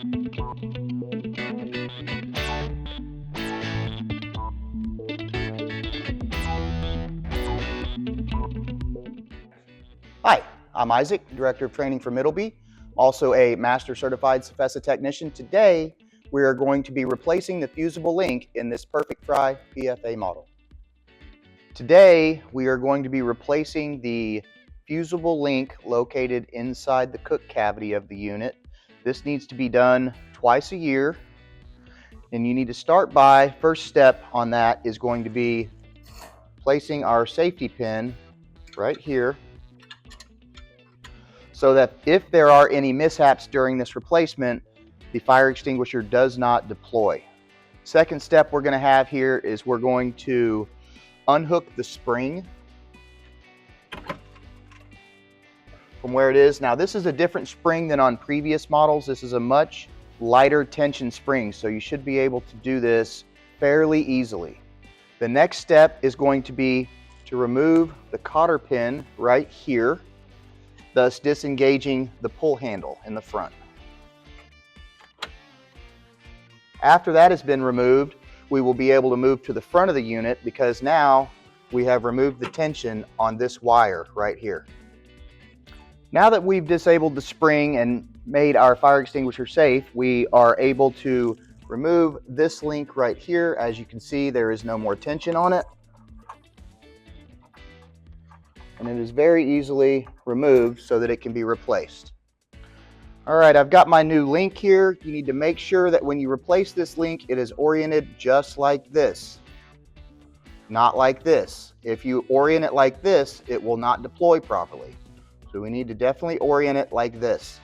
Hi, I'm Isaac, Director of Training for Middleby, also a Master Certified Cephesa Technician. Today, we are going to be replacing the fusible link in this Perfect Fry PFA model. Today, we are going to be replacing the fusible link located inside the cook cavity of the unit. This needs to be done twice a year, and you need to start by, first step on that is going to be placing our safety pin right here, so that if there are any mishaps during this replacement, the fire extinguisher does not deploy. Second step we're going to have here is we're going to unhook the spring from where it is. Now this is a different spring than on previous models. This is a much lighter tension spring, so you should be able to do this fairly easily. The next step is going to be to remove the cotter pin right here, thus disengaging the pull handle in the front. After that has been removed, we will be able to move to the front of the unit because now we have removed the tension on this wire right here. Now that we've disabled the spring and made our fire extinguisher safe, we are able to remove this link right here. As you can see, there is no more tension on it, and it is very easily removed so that it can be replaced. All right, I've got my new link here. You need to make sure that when you replace this link, it is oriented just like this, not like this. If you orient it like this, it will not deploy properly. So we need to definitely orient it like this.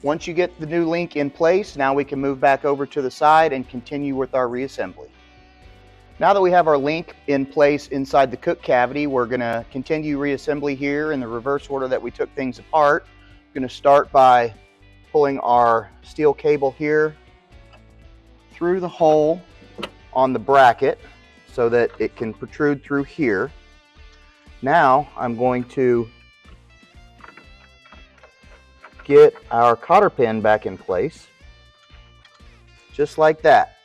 Once you get the new link in place, now we can move back over to the side and continue with our reassembly. Now that we have our link in place inside the cook cavity, we're going to continue reassembly here in the reverse order that we took things apart. We're going to start by pulling our steel cable here through the hole on the bracket so that it can protrude through here. Now I'm going to get our cotter pin back in place, just like that.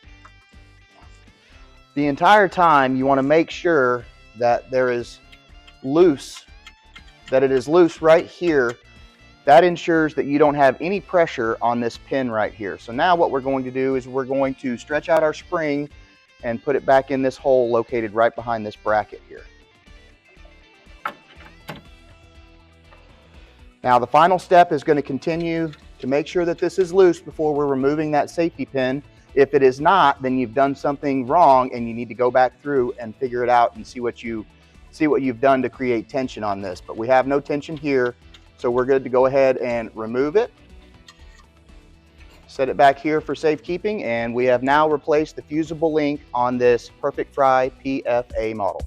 The entire time you want to make sure that it is loose right here. That ensures that you don't have any pressure on this pin right here. So now what we're going to do is we're going to stretch out our spring and put it back in this hole located right behind this bracket here. Now the final step is going to continue to make sure that this is loose before we're removing that safety pin. If it is not, then you've done something wrong and you need to go back through and figure it out and see what you've done to create tension on this. But we have no tension here, so we're good to go ahead and remove it. Set it back here for safekeeping, and we have now replaced the fusible link on this Perfect Fry PFA model.